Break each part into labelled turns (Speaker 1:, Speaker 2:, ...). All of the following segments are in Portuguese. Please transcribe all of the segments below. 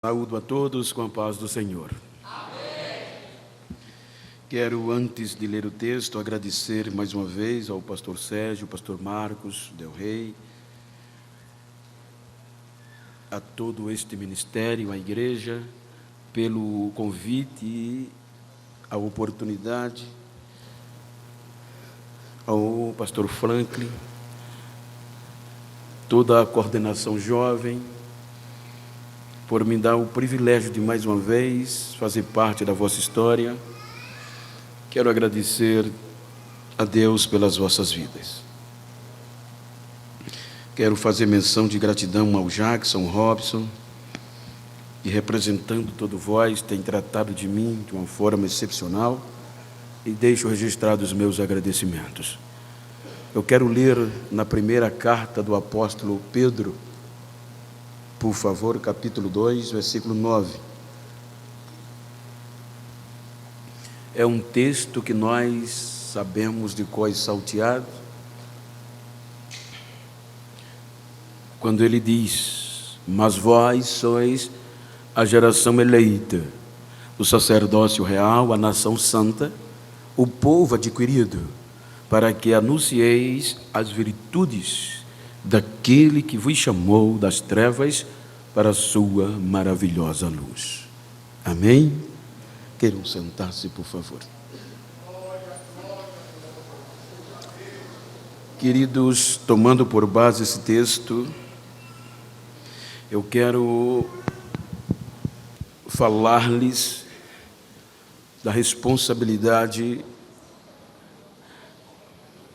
Speaker 1: Saúdo a todos com a paz do Senhor. Amém. Quero, antes de ler o texto, agradecer mais uma vez ao pastor Sérgio, ao pastor Marcos Del Rey, a todo este ministério, à igreja, pelo convite e a oportunidade, ao pastor Franklin, toda a coordenação jovem, por me dar o privilégio de mais uma vez fazer parte da vossa história. Quero agradecer a Deus pelas vossas vidas. Quero fazer menção de gratidão ao Jackson Robson, que representando todo vós, tem tratado de mim de uma forma excepcional, e deixo registrados os meus agradecimentos. Eu quero ler na primeira carta do apóstolo Pedro, por favor, capítulo 2, versículo 9. É um texto que nós sabemos de cor salteado, quando ele diz: mas vós sois a geração eleita, o sacerdócio real, a nação santa, o povo adquirido, para que anuncieis as virtudes daquele que vos chamou das trevas para a sua maravilhosa luz. Amém? Queiram sentar-se, por favor. Queridos, tomando por base esse texto, eu quero falar-lhes da responsabilidade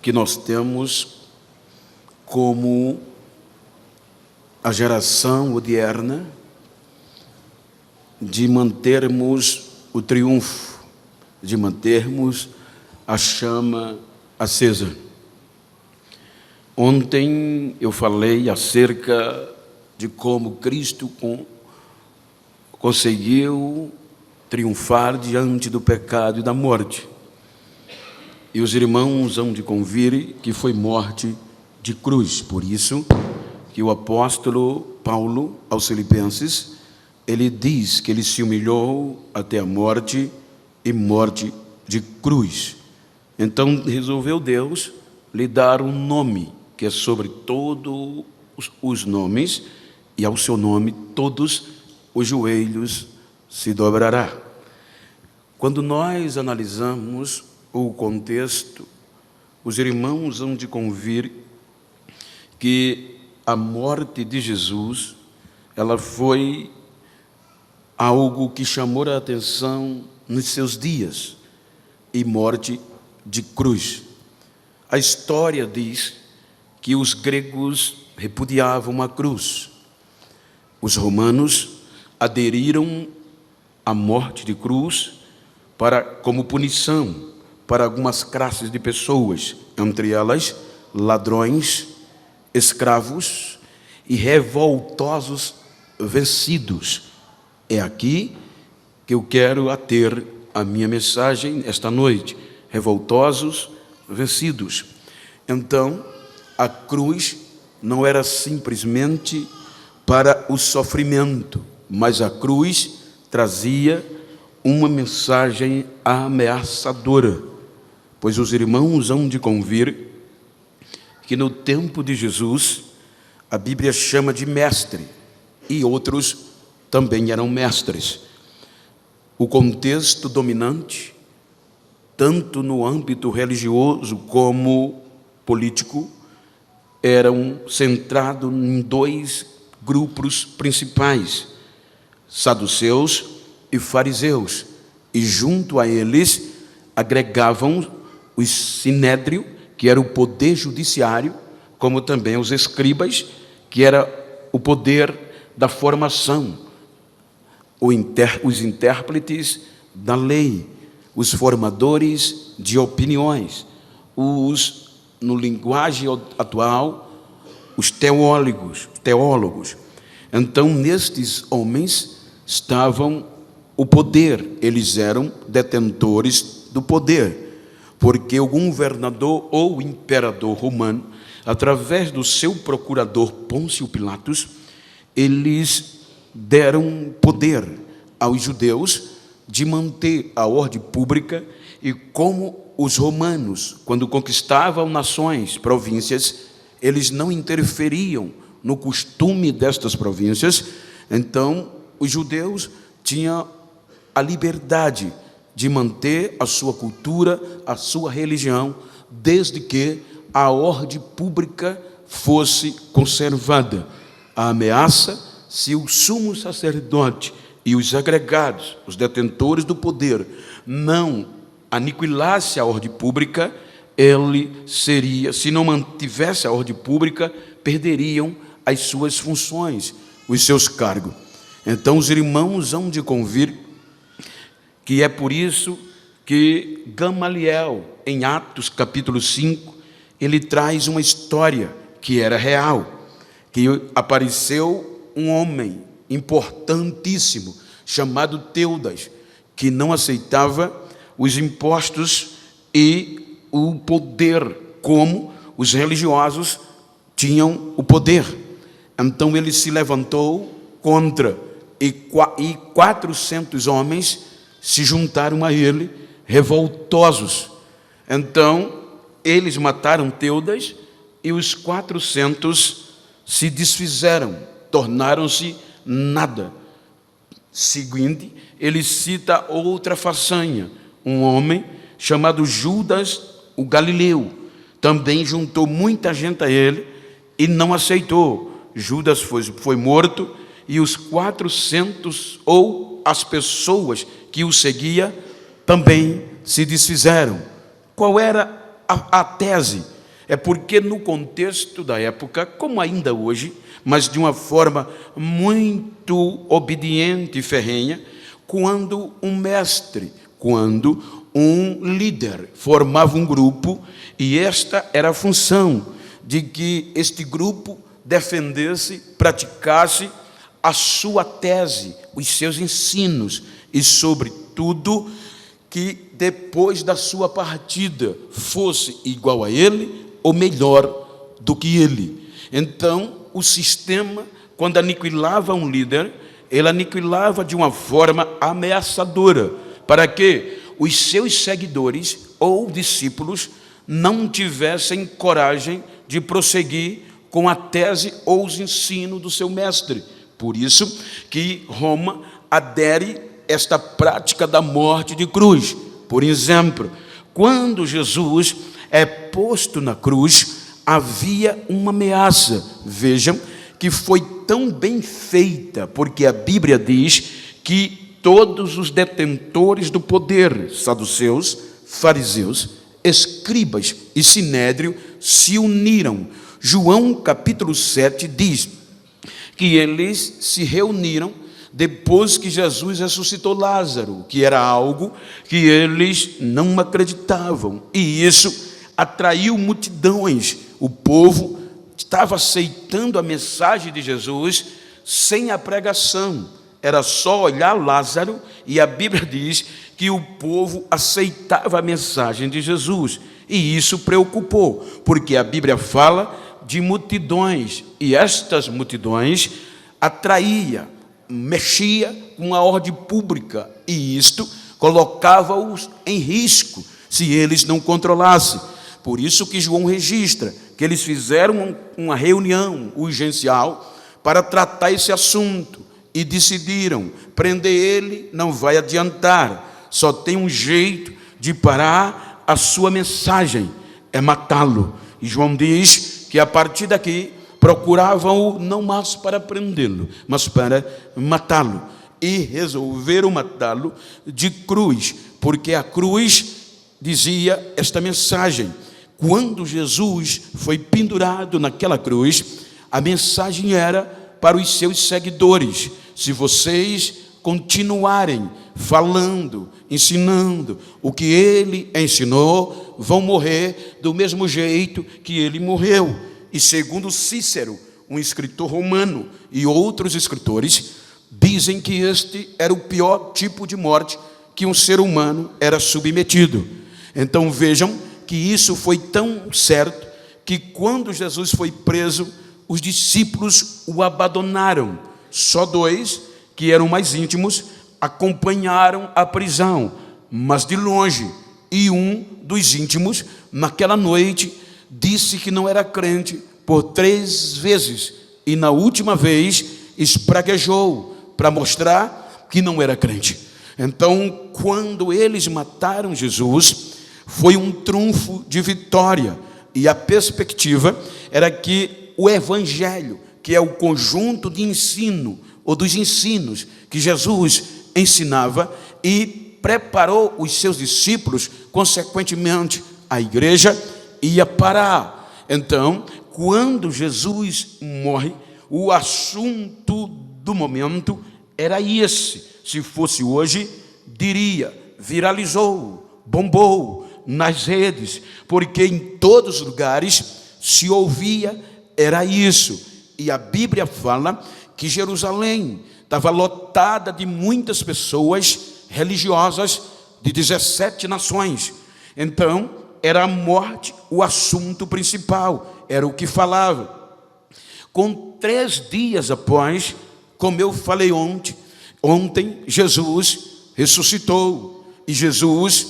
Speaker 1: que nós temos como a geração odierna de mantermos o triunfo, de mantermos a chama acesa. Ontem eu falei acerca de como Cristo conseguiu triunfar diante do pecado e da morte. E os irmãos hão de convir que foi morte de cruz. Por isso que o apóstolo Paulo, aos Filipenses, ele diz que ele se humilhou até a morte e morte de cruz. Então resolveu Deus lhe dar um nome que é sobre todos os nomes, e ao seu nome todos os joelhos se dobrará. Quando nós analisamos o contexto, os irmãos hão de convir que a morte de Jesus, ela foi algo que chamou a atenção nos seus dias, e morte de cruz. A história diz que os gregos repudiavam a cruz. Os romanos aderiram à morte de cruz como punição para algumas classes de pessoas, entre elas ladrões, escravos e revoltosos vencidos. É aqui que eu quero ater a minha mensagem esta noite: revoltosos vencidos. Então, a cruz não era simplesmente para o sofrimento, mas a cruz trazia uma mensagem ameaçadora, pois os irmãos hão de convir que no tempo de Jesus, a Bíblia chama de mestre, e outros também eram mestres. O contexto dominante, tanto no âmbito religioso como político, eram centrados em dois grupos principais: saduceus e fariseus, e junto a eles agregavam o sinédrio, que era o poder judiciário, como também os escribas, que era o poder da formação, os intérpretes da lei, os formadores de opiniões, no linguagem atual, os teólogos. Então, nestes homens estavam o poder, eles eram detentores do poder, porque o governador ou imperador romano, através do seu procurador Pôncio Pilatos, eles deram poder aos judeus de manter a ordem pública, e como os romanos, quando conquistavam nações, províncias, eles não interferiam no costume destas províncias, então os judeus tinham a liberdade de manter a sua cultura, a sua religião, desde que a ordem pública fosse conservada. A ameaça, se o sumo sacerdote e os agregados, os detentores do poder, não aniquilasse a ordem pública, ele seria, se não mantivesse a ordem pública, perderiam as suas funções, os seus cargos. Então os irmãos hão de convir que é por isso que Gamaliel, em Atos capítulo 5, ele traz uma história que era real, que apareceu um homem importantíssimo, chamado Teudas, que não aceitava os impostos e o poder, como os religiosos tinham o poder. Então ele se levantou contra, e 400 homens se juntaram a ele, revoltosos. Então eles mataram Teudas, e os 400 se desfizeram, tornaram-se nada. Seguinte, ele cita outra façanha, um homem chamado Judas o Galileu, também juntou muita gente a ele e não aceitou. Judas foi morto, e os 400, ou as pessoas que o seguiam, também se desfizeram. Qual era a tese? É porque no contexto da época, como ainda hoje, mas de uma forma muito obediente e ferrenha, quando um mestre, quando um líder formava um grupo, e esta era a função de que este grupo defendesse, praticasse a sua tese, os seus ensinos, e sobretudo que depois da sua partida fosse igual a ele ou melhor do que ele. Então o sistema, quando aniquilava um líder, ele aniquilava de uma forma ameaçadora, para que os seus seguidores ou discípulos não tivessem coragem de prosseguir com a tese ou os ensinos do seu mestre. Por isso que Roma adere esta prática da morte de cruz. Por exemplo, quando Jesus é posto na cruz, havia uma ameaça. Vejam que foi tão bem feita, porque a Bíblia diz que todos os detentores do poder, saduceus, fariseus, escribas e sinédrio, se uniram. João capítulo 7 diz que eles se reuniram depois que Jesus ressuscitou Lázaro, que era algo que eles não acreditavam, e isso atraiu multidões. O povo estava aceitando a mensagem de Jesus sem a pregação, era só olhar Lázaro, e a Bíblia diz que o povo aceitava a mensagem de Jesus, e isso preocupou, porque a Bíblia fala de multidões, e estas multidões atraía, mexia com a ordem pública, e isto colocava-os em risco se eles não controlassem. Por isso que João registra que eles fizeram uma reunião urgencial para tratar esse assunto e decidiram: prender ele não vai adiantar, só tem um jeito de parar a sua mensagem, é matá-lo. E João diz que a partir daqui procuravam-o não mais para prendê-lo, mas para matá-lo, e resolveram matá-lo de cruz, porque a cruz dizia esta mensagem. Quando Jesus foi pendurado naquela cruz, a mensagem era para os seus seguidores: se vocês continuarem falando, ensinando o que ele ensinou, vão morrer do mesmo jeito que ele morreu. E segundo Cícero, um escritor romano, e outros escritores, dizem que este era o pior tipo de morte que um ser humano era submetido. Então vejam que isso foi tão certo que quando Jesus foi preso, os discípulos o abandonaram. Só 2, que eram mais íntimos, acompanharam a prisão, mas de longe. E um dos íntimos, naquela noite, disse que não era crente por 3 vezes. E na última vez, espraguejou para mostrar que não era crente. Então, quando eles mataram Jesus, foi um triunfo de vitória. E a perspectiva era que o evangelho, que é o conjunto de ensino, ou dos ensinos que Jesus ensinava e preparou os seus discípulos, consequentemente, a igreja ia parar. Então, quando Jesus morre, o assunto do momento era esse. Se fosse hoje, diria, viralizou, bombou nas redes, porque em todos os lugares se ouvia, era isso. E a Bíblia fala que Jerusalém estava lotada de muitas pessoas religiosas de 17 nações. Então, era a morte o assunto principal, era o que falava. Com 3 dias após, como eu falei ontem, Jesus ressuscitou. E Jesus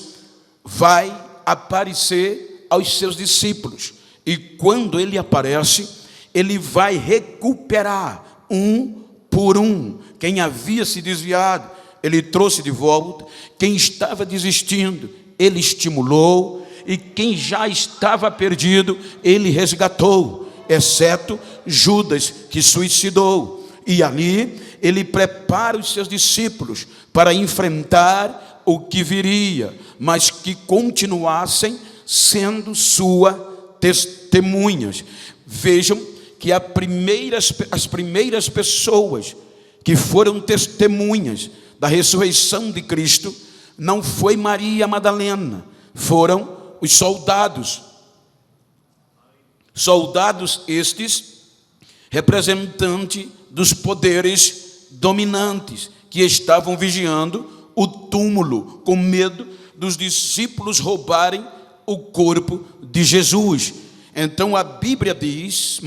Speaker 1: vai aparecer aos seus discípulos. E quando ele aparece, ele vai recuperar um por um. Quem havia se desviado, ele trouxe de volta. Quem estava desistindo, ele estimulou. E quem já estava perdido, ele resgatou, exceto Judas, que suicidou. E ali ele prepara os seus discípulos para enfrentar o que viria, mas que continuassem sendo suas testemunhas. Vejam que as primeiras pessoas que foram testemunhas da ressurreição de Cristo não foi Maria Madalena, foram os soldados. Soldados estes, representantes dos poderes dominantes, que estavam vigiando o túmulo, com medo dos discípulos roubarem o corpo de Jesus. Então a Bíblia diz,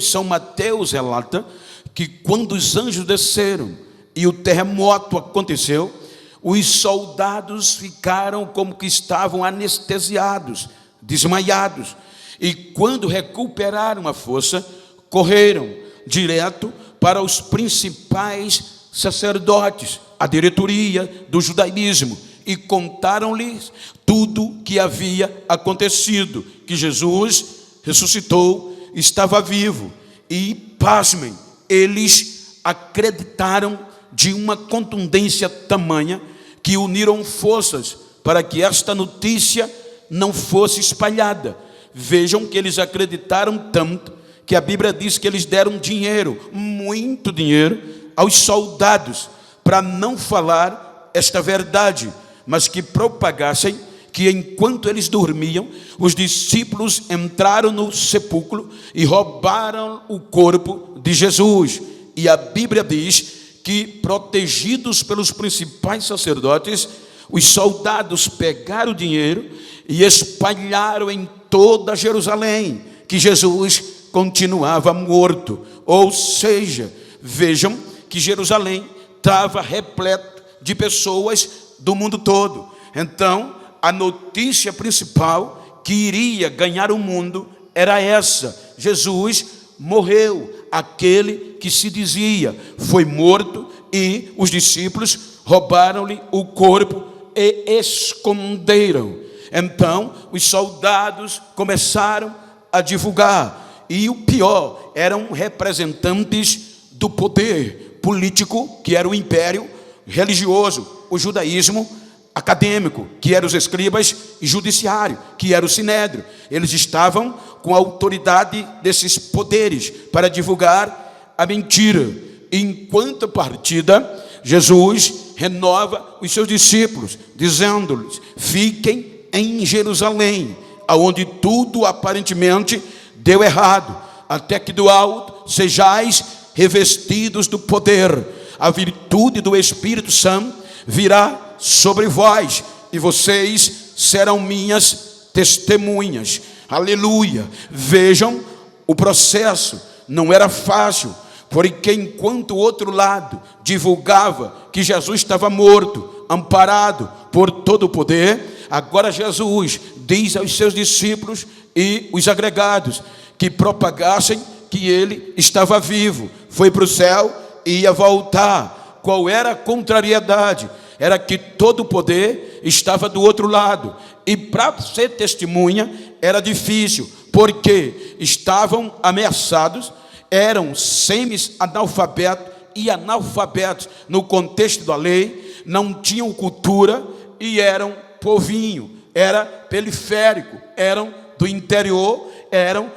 Speaker 1: São Mateus relata, que quando os anjos desceram e o terremoto aconteceu, os soldados ficaram como que estavam anestesiados, desmaiados. E quando recuperaram a força, correram direto para os principais sacerdotes, a diretoria do judaísmo, e contaram-lhes tudo que havia acontecido, que Jesus ressuscitou, estava vivo. E, pasmem, eles acreditaram de uma contundência tamanha que uniram forças para que esta notícia não fosse espalhada. Vejam que eles acreditaram tanto que a Bíblia diz que eles deram dinheiro, muito dinheiro, aos soldados para não falar esta verdade, mas que propagassem que enquanto eles dormiam, os discípulos entraram no sepulcro e roubaram o corpo de Jesus. E a Bíblia diz que, protegidos pelos principais sacerdotes, os soldados pegaram o dinheiro e espalharam em toda Jerusalém que Jesus continuava morto. Ou seja, vejam que Jerusalém estava repleto de pessoas do mundo todo. Então, a notícia principal que iria ganhar o mundo era essa: Jesus morreu. Aquele que se dizia foi morto, e os discípulos roubaram-lhe o corpo e esconderam. Então, os soldados começaram a divulgar, e o pior, eram representantes do poder político, que era o império religioso, o judaísmo acadêmico, que eram os escribas, e judiciário, que era o sinédrio. Eles estavam com a autoridade desses poderes para divulgar a mentira. Enquanto partida, Jesus renova os seus discípulos, dizendo-lhes: fiquem em Jerusalém, aonde tudo aparentemente deu errado, até que do alto sejais revestidos do poder. A virtude do Espírito Santo virá sobre vós, e vocês serão minhas testemunhas. Aleluia. Vejam, o processo não era fácil, Porque enquanto o outro lado divulgava que Jesus estava morto, amparado por todo o poder, agora Jesus diz aos seus discípulos e os agregados que propagassem que ele estava vivo, foi para o céu e ia voltar. Qual era a contrariedade? Era que todo o poder estava do outro lado. E para ser testemunha era difícil, porque estavam ameaçados, eram semi-analfabetos e analfabetos no contexto da lei, não tinham cultura e eram povinho, era periférico, eram do interior, eram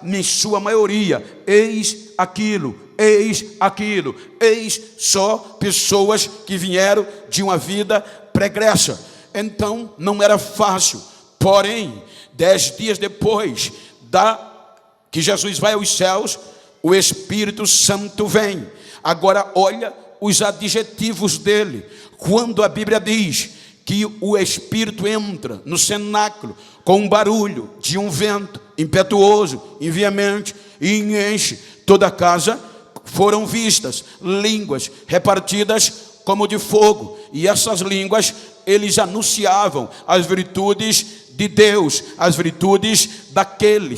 Speaker 1: em sua maioria, eis aquilo, eis só pessoas que vieram de uma vida pregressa. Então não era fácil. Porém, 10 dias depois que Jesus vai aos céus, o Espírito Santo vem. Agora olha os adjetivos dele. Quando a Bíblia diz que o Espírito entra no cenáculo com um barulho de um vento impetuoso, veemente, e enche toda a casa, foram vistas línguas repartidas como de fogo, e essas línguas eles anunciavam as virtudes de Deus, as virtudes daquele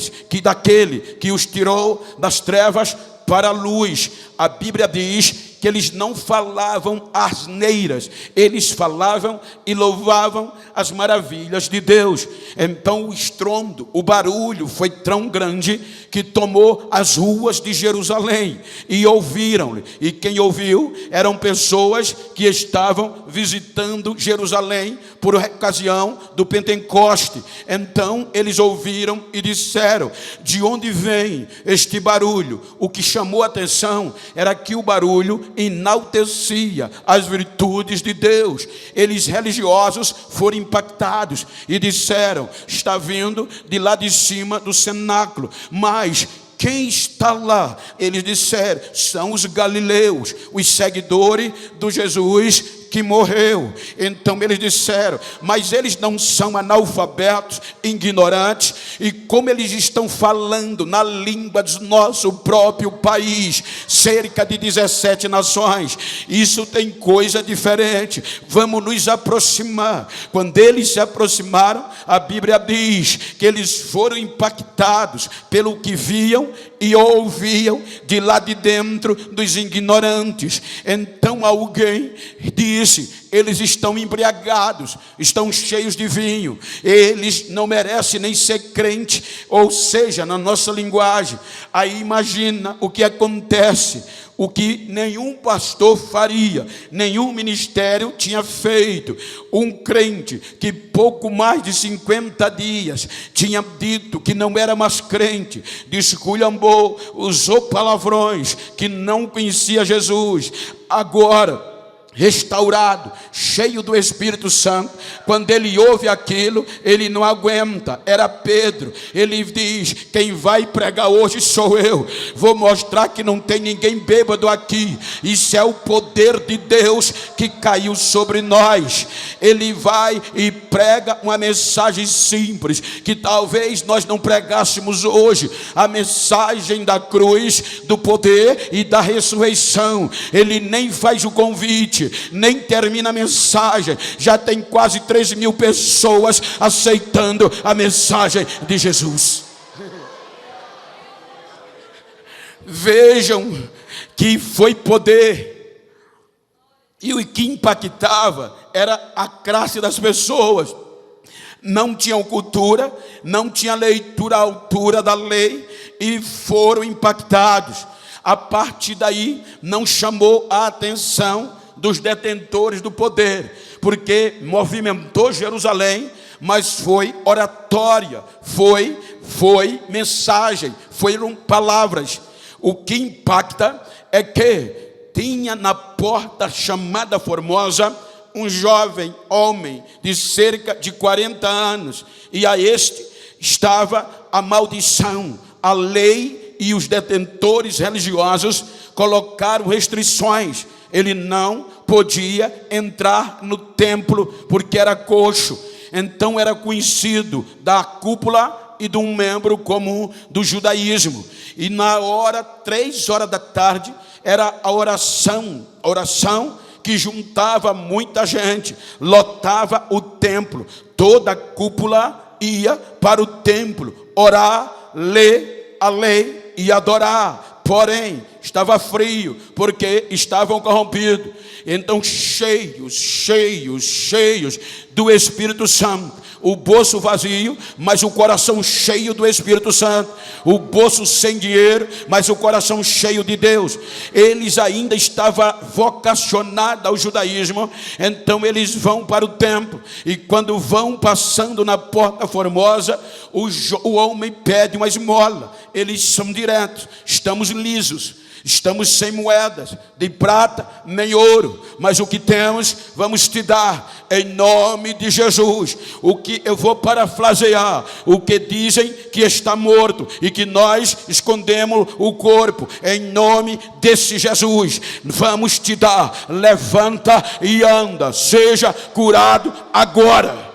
Speaker 1: que os tirou das trevas para a luz. A Bíblia diz que eles não falavam asneiras, eles falavam e louvavam as maravilhas de Deus. Então o estrondo, o barulho foi tão grande que tomou as ruas de Jerusalém, e ouviram-lhe. E quem ouviu eram pessoas que estavam visitando Jerusalém por ocasião do Pentecoste. Então eles ouviram e disseram: de onde vem este barulho? O que chamou a atenção era que o barulho enaltecia as virtudes de Deus. Eles religiosos foram impactados e disseram: está vindo de lá de cima do cenáculo. Mas quem está lá? Eles disseram: são os galileus, os seguidores do Jesus que morreu. Então eles disseram: mas eles não são analfabetos, ignorantes, e como eles estão falando na língua do nosso próprio país, cerca de 17 nações, isso tem coisa diferente, vamos nos aproximar. Quando eles se aproximaram, a Bíblia diz que eles foram impactados pelo que viam e ouviam de lá de dentro dos ignorantes. Então alguém disse: eles estão embriagados, estão cheios de vinho, eles não merecem nem ser crente. Ou seja, na nossa linguagem, aí imagina o que acontece, o que nenhum pastor faria, nenhum ministério tinha feito. Um crente que pouco mais de 50 dias tinha dito que não era mais crente, desculhambou, usou palavrões, que não conhecia Jesus, agora restaurado, cheio do Espírito Santo, quando ele ouve aquilo, ele não aguenta. Era Pedro. Ele diz: quem vai pregar hoje sou eu, vou mostrar que não tem ninguém bêbado aqui. Isso é o poder de Deus que caiu sobre nós. Ele vai e prega uma mensagem simples, que talvez nós não pregássemos hoje, a mensagem da cruz, do poder e da ressurreição. Ele nem faz o convite, nem termina a mensagem, já tem quase 3.000 pessoas aceitando a mensagem de Jesus. Vejam que foi poder, e o que impactava era a classe das pessoas. Não tinham cultura, não tinha leitura à altura da lei, e foram impactados. A partir daí não chamou a atenção dos detentores do poder, porque movimentou Jerusalém, mas foi oratória, foi mensagem, foram palavras. O que impacta é que tinha na porta chamada Formosa um jovem homem de cerca de 40 anos, e a este estava a maldição. A lei e os detentores religiosos colocaram restrições. Ele não podia entrar no templo porque era coxo. Então era conhecido da cúpula e de um membro comum do judaísmo. E na hora, 3 horas da tarde, era a oração que juntava muita gente, lotava o templo. Toda a cúpula ia para o templo, orar, ler a lei e adorar. Porém, estava frio, porque estavam corrompidos. Então, cheios do Espírito Santo. O bolso vazio, mas o coração cheio do Espírito Santo. O bolso sem dinheiro, mas o coração cheio de Deus. Eles ainda estavam vocacionados ao judaísmo. Então eles vão para o templo. E quando vão passando na porta formosa, o homem pede uma esmola. Eles são diretos, estamos lisos. Estamos sem moedas de prata nem ouro, mas o que temos vamos te dar em nome de Jesus. O que eu vou parafrasear, o que dizem que está morto e que nós escondemos o corpo, em nome desse Jesus vamos te dar. Levanta e anda, seja curado agora.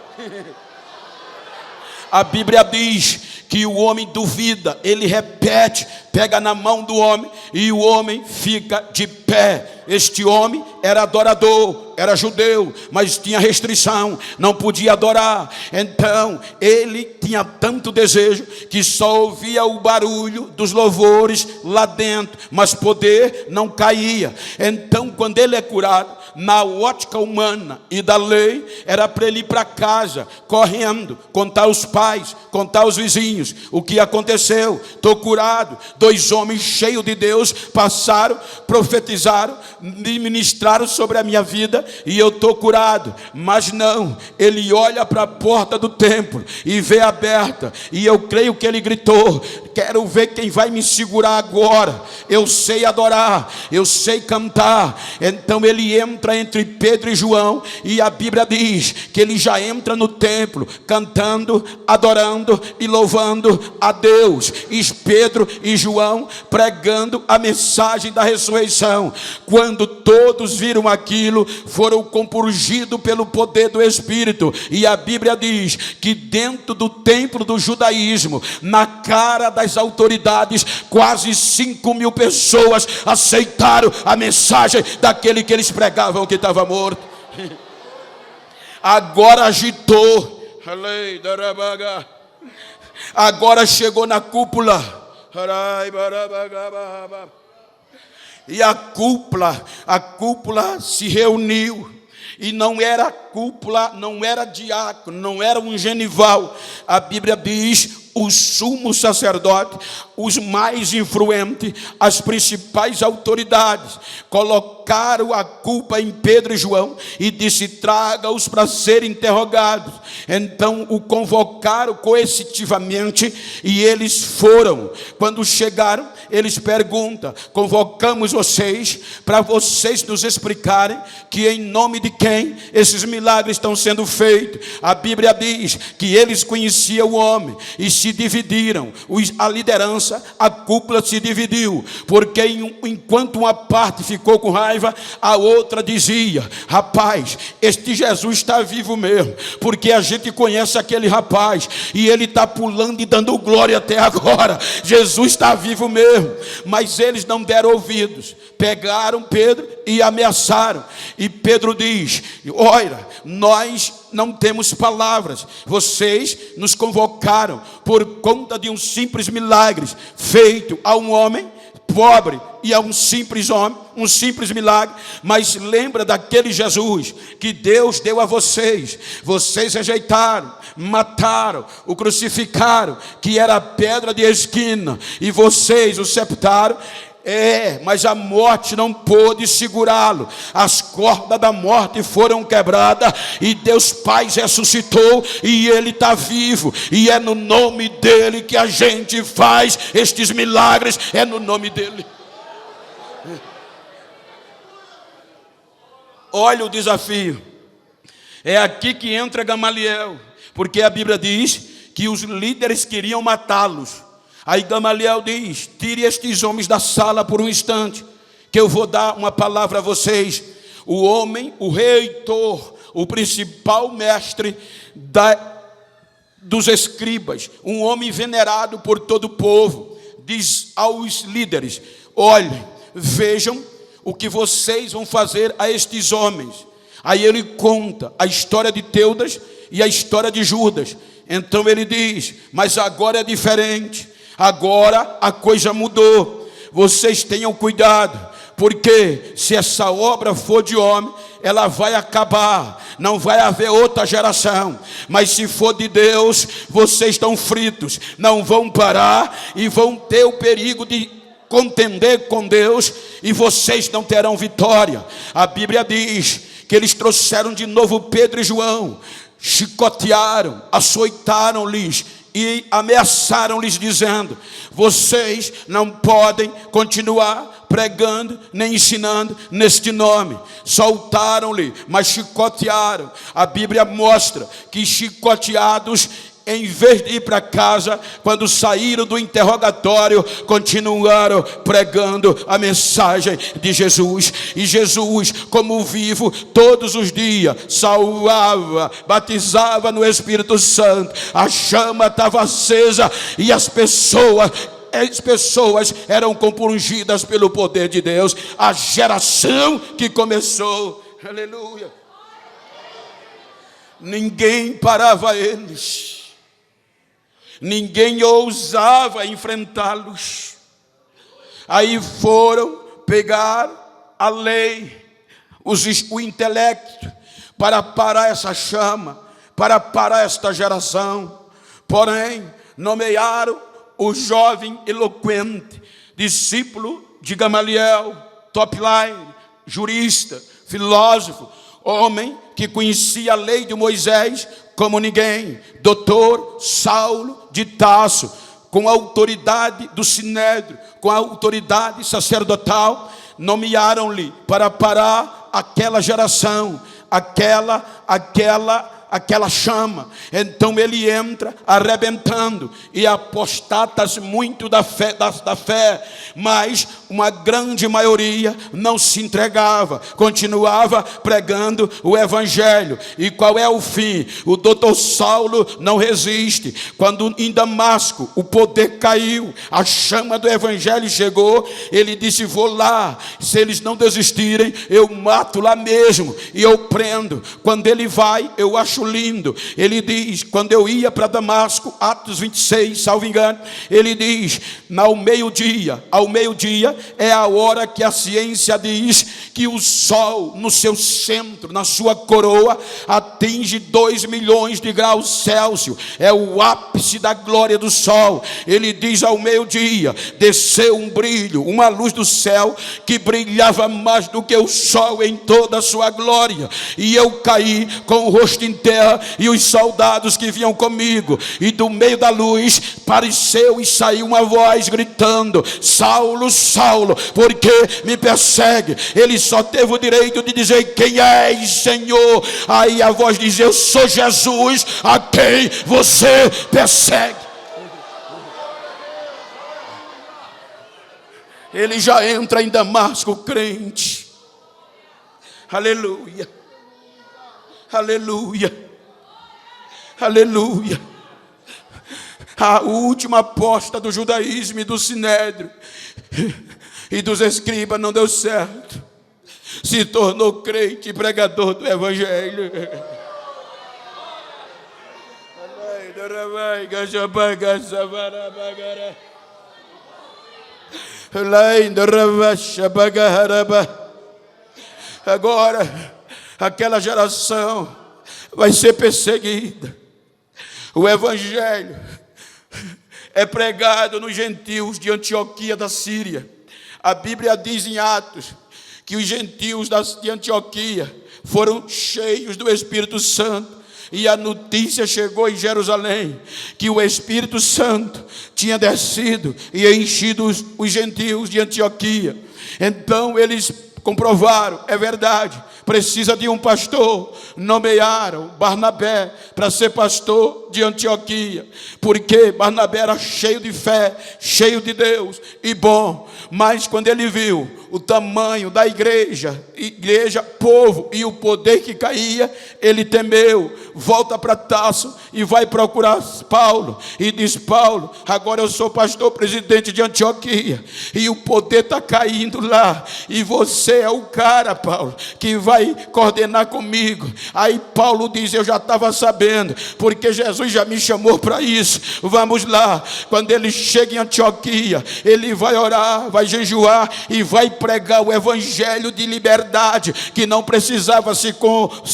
Speaker 1: A Bíblia diz que o homem duvida, ele repete, pega na mão do homem e o homem fica de pé. Este homem era adorador, era judeu, mas tinha restrição, não podia adorar. Então ele tinha tanto desejo que só ouvia o barulho dos louvores lá dentro, mas poder não caía. Então quando ele é curado, na ótica humana e da lei, era para ele ir para casa, correndo, contar aos pais, contar aos vizinhos o que aconteceu. Estou curado. 2 homens cheios de Deus passaram, profetizaram, ministraram sobre a minha vida e eu estou curado. Mas não, ele olha para a porta do templo e vê aberta, e eu creio que ele gritou: quero ver quem vai me segurar agora. Eu sei adorar, eu sei cantar. Então ele entra entre Pedro e João, e a Bíblia diz que ele já entra no templo cantando, adorando e louvando a Deus. E Pedro e João pregando a mensagem da ressurreição. Quando todos viram aquilo, foram compurgidos pelo poder do Espírito. E a Bíblia diz que dentro do templo do judaísmo, na cara das autoridades, quase 5.000 pessoas aceitaram a mensagem daquele que eles pregavam que estava morto. Agora agitou, agora chegou na cúpula, e a cúpula se reuniu. E não era cúpula, não era diácono, não era um genival. A Bíblia diz: o sumo sacerdote, os mais influentes, as principais autoridades, colocaram a culpa em Pedro e João e disse: traga-os para serem interrogados. Então o convocaram coercitivamente e eles foram. Quando chegaram, eles perguntam: convocamos vocês para vocês nos explicarem que em nome de quem esses milagres estão sendo feitos. A Bíblia diz que eles conheciam o homem e se dividiram. A liderança, a cúpula se dividiu, porque enquanto uma parte ficou com raiva, a outra dizia: rapaz, este Jesus está vivo mesmo, porque a gente conhece aquele rapaz e ele está pulando e dando glória até agora. Jesus está vivo mesmo. Mas eles não deram ouvidos, pegaram Pedro e ameaçaram. E Pedro diz: olha, nós não temos palavras, vocês nos convocaram por conta de um simples milagre feito a um homem pobre e a um simples homem, um simples milagre. Mas lembra daquele Jesus que Deus deu a vocês. Vocês rejeitaram, mataram, o crucificaram, que era a pedra de esquina, e vocês o sepultaram. Mas a morte não pôde segurá-lo. As cordas da morte foram quebradas e Deus Pai ressuscitou e Ele está vivo. E é no nome dEle que a gente faz estes milagres. É no nome dEle. Olha o desafio. É aqui que entra Gamaliel, porque a Bíblia diz que os líderes queriam matá-los. Aí Gamaliel diz: tire estes homens da sala por um instante, que eu vou dar uma palavra a vocês. O homem, o reitor, o principal mestre dos escribas, um homem venerado por todo o povo, diz aos líderes: olhem, vejam o que vocês vão fazer a estes homens. Aí ele conta a história de Teudas e a história de Judas. Então ele diz: mas agora é diferente, agora a coisa mudou. Vocês tenham cuidado, porque se essa obra for de homem, ela vai acabar, não vai haver outra geração. Mas se for de Deus, vocês estão fritos, não vão parar e vão ter o perigo de contender com Deus, e vocês não terão vitória. A Bíblia diz que eles trouxeram de novo Pedro e João, chicotearam, açoitaram-lhes e ameaçaram-lhes, dizendo: vocês não podem continuar pregando nem ensinando neste nome. Soltaram-lhe, mas chicotearam. A Bíblia mostra que chicoteados, em vez de ir para casa, quando saíram do interrogatório, continuaram pregando a mensagem de Jesus. E Jesus, como vivo, todos os dias salvava, batizava no Espírito Santo. A chama estava acesa e as pessoas eram compungidas pelo poder de Deus. A geração que começou, aleluia, ninguém parava eles, ninguém ousava enfrentá-los. Aí foram pegar a lei, o intelecto, para parar essa chama, para parar esta geração. Porém, nomearam o jovem eloquente, discípulo de Gamaliel, top line, jurista, filósofo, homem que conhecia a lei de Moisés como ninguém, doutor Saulo de Tarso, com a autoridade do Sinédrio, com a autoridade sacerdotal, nomearam-lhe para parar aquela geração, aquela chama. Então ele entra arrebentando, e apostatas muito da fé, mas uma grande maioria não se entregava, continuava pregando o evangelho. E qual é o fim? O doutor Saulo não resiste. Quando em Damasco o poder caiu, a chama do evangelho chegou, ele disse: vou lá, se eles não desistirem, eu mato lá mesmo e eu prendo. Quando ele vai, eu acho lindo. Ele diz, quando eu ia para Damasco, Atos 26, salvo engano, ele diz: ao meio-dia é a hora que a ciência diz que o sol no seu centro, na sua coroa, atinge 2 milhões de graus Celsius. É o ápice da glória do sol. Ele diz: ao meio-dia desceu um brilho, uma luz do céu que brilhava mais do que o sol em toda a sua glória. E eu caí com o rosto em terra, e os soldados que vinham comigo, e do meio da luz apareceu e saiu uma voz gritando: Saulo, Saulo, por que me persegue? Ele só teve o direito de dizer: quem és, Senhor? Aí a voz diz: eu sou Jesus a quem você persegue. Ele já entra em Damasco crente. Aleluia, aleluia, aleluia. A última aposta do judaísmo e do sinédrio e dos escribas não deu certo. Se tornou crente e pregador do evangelho. Agora, aquela geração vai ser perseguida. O evangelho é pregado nos gentios de Antioquia da Síria. A Bíblia diz em Atos que os gentios de Antioquia foram cheios do Espírito Santo. E a notícia chegou em Jerusalém que o Espírito Santo tinha descido e enchido os gentios de Antioquia. Então eles comprovaram: é verdade, precisa de um pastor. Nomearam Barnabé para ser pastor de Antioquia, porque Barnabé era cheio de fé, cheio de Deus e bom. Mas quando ele viu o tamanho da igreja, povo e o poder que caía, ele temeu, volta para Tarso e vai procurar Paulo, e diz: Paulo, agora eu sou pastor presidente de Antioquia, e o poder está caindo lá, e você é o cara, Paulo, que vai coordenar comigo. Aí Paulo diz: eu já estava sabendo, porque Jesus já me chamou para isso, vamos lá. Quando ele chega em Antioquia, ele vai orar, vai jejuar e vai pregar o evangelho de liberdade, que não precisava se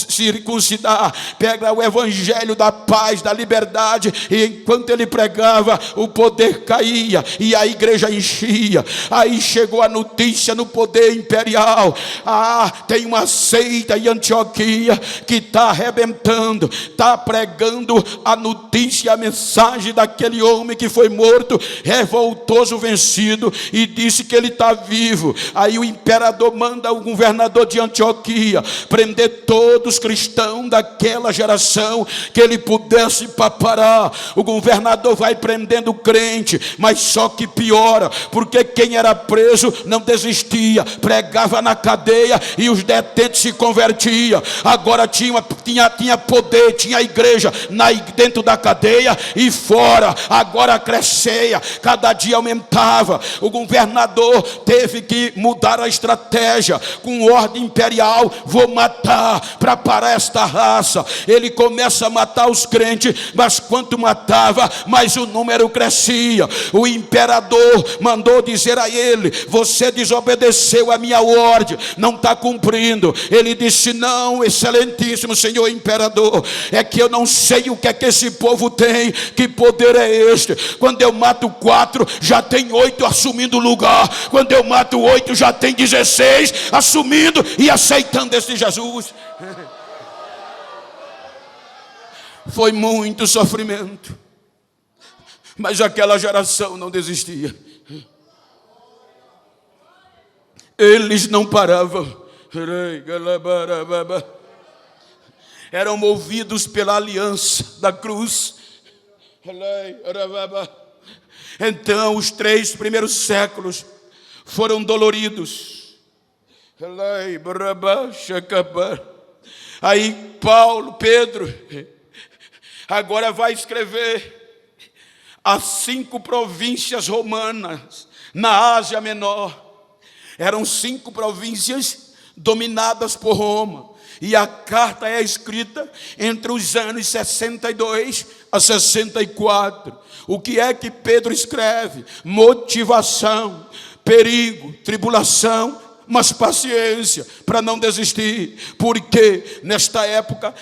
Speaker 1: circuncidar. Pega o evangelho da paz, da liberdade, e enquanto ele pregava, o poder caía e a igreja enchia. Aí chegou a notícia no poder imperial: tem uma seita em Antioquia que está arrebentando, está pregando a notícia, a mensagem daquele homem que foi morto, revoltoso, vencido, e disse que ele está vivo. Aí o imperador manda o governador de Antioquia prender todos os cristãos daquela geração que ele pudesse parar. O governador vai prendendo crente, mas só que piora, porque quem era preso não desistia, pregava na cadeia e os detentes se convertiam. Agora tinha poder, tinha igreja dentro da cadeia e fora. Agora crescia, cada dia aumentava. O governador teve que mudar a estratégia, com ordem imperial: vou matar para parar esta raça. Ele começa a matar os crentes, mas quanto matava, mais o número crescia. O imperador mandou dizer a ele: você desobedeceu a minha ordem, não está cumprindo. Ele disse: não, excelentíssimo senhor imperador, é que eu não sei o que é que esse povo tem. Que poder é este? Quando eu mato 4, já tem 8 assumindo o lugar. Quando eu mato 8, já tem 16 assumindo e aceitando esse Jesus. Foi muito sofrimento, mas aquela geração não desistia. Eles não paravam. Eram movidos pela aliança da cruz. Então os 3 primeiros séculos foram doloridos. Aí Pedro agora vai escrever as 5 províncias romanas na Ásia Menor. Eram 5 províncias dominadas por Roma, e a carta é escrita entre os anos 62 a 64. O que é que Pedro escreve? Motivação, perigo, tribulação, mas paciência, para não desistir. Porque nesta época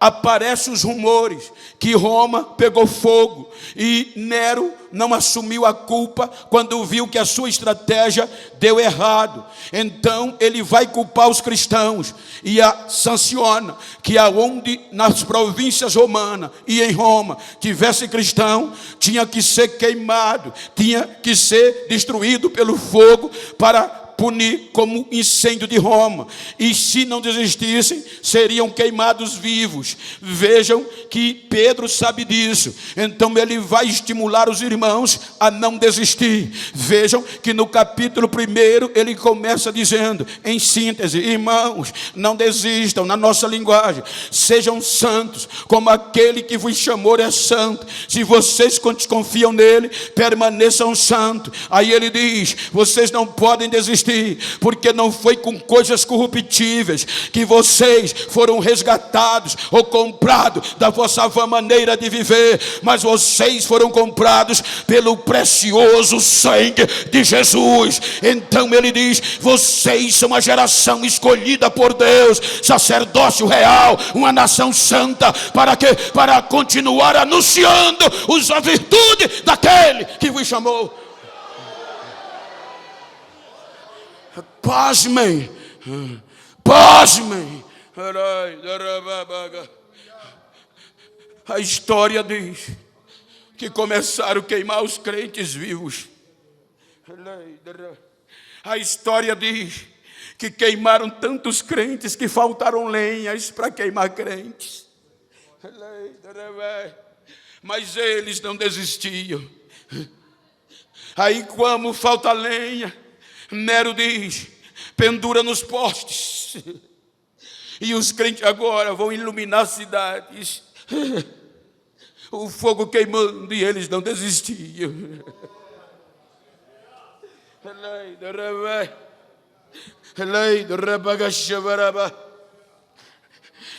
Speaker 1: aparecem os rumores que Roma pegou fogo, e Nero não assumiu a culpa quando viu que a sua estratégia deu errado. Então ele vai culpar os cristãos e sanciona que aonde nas províncias romanas e em Roma tivesse cristão, tinha que ser queimado, tinha que ser destruído pelo fogo, para punir como incêndio de Roma. E se não desistissem, seriam queimados vivos. Vejam que Pedro sabe disso. Então ele vai estimular os irmãos a não desistir. Vejam que no capítulo 1 ele começa dizendo, em síntese: irmãos, não desistam. Na nossa linguagem, sejam santos como aquele que vos chamou é santo. Se vocês confiam nele, permaneçam santos. Aí ele diz: vocês não podem desistir, porque não foi com coisas corruptíveis que vocês foram resgatados ou comprados da vossa vã maneira de viver, mas vocês foram comprados pelo precioso sangue de Jesus. Então ele diz: vocês são uma geração escolhida por Deus, sacerdócio real, uma nação santa. Para quê? Para continuar anunciando a virtude daquele que vos chamou. Pasmem, pasmem. A história diz que começaram a queimar os crentes vivos. A história diz que queimaram tantos crentes que faltaram lenhas para queimar crentes. Mas eles não desistiam. Aí, como falta lenha, Nero diz: pendura nos postes. E os crentes agora vão iluminar cidades. O fogo queimando e eles não desistiam.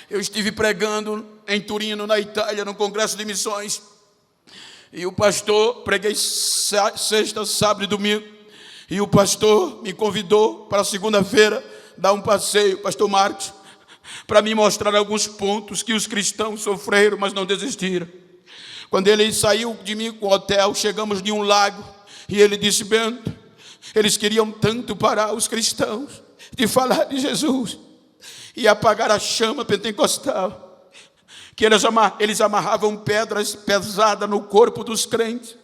Speaker 1: Eu estive pregando em Turino, na Itália, no Congresso de Missões. E o pastor, preguei sexta, sábado e domingo. E o pastor me convidou para segunda-feira dar um passeio, pastor Marcos, para me mostrar alguns pontos que os cristãos sofreram, mas não desistiram. Quando ele saiu de mim com o hotel, chegamos em um lago. E ele disse: Bento, eles queriam tanto parar os cristãos de falar de Jesus e apagar a chama pentecostal, que eles amarravam pedras pesadas no corpo dos crentes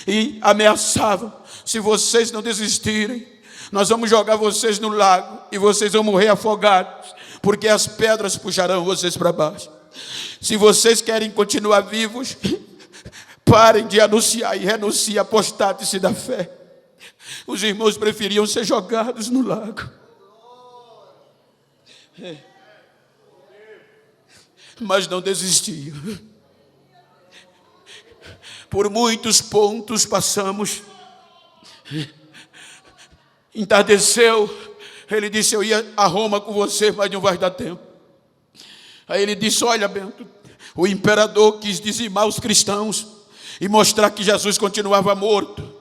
Speaker 1: e ameaçavam: se vocês não desistirem, nós vamos jogar vocês no lago e vocês vão morrer afogados, porque as pedras puxarão vocês para baixo. Se vocês querem continuar vivos, parem de anunciar e renunciem, apostate-se da fé. Os irmãos preferiam ser jogados no lago. Mas não desistiam. Por muitos pontos passamos. Entardeceu. Ele disse: eu ia a Roma com você, mas não vai dar tempo. Aí ele disse: olha, Bento, o imperador quis dizimar os cristãos e mostrar que Jesus continuava morto.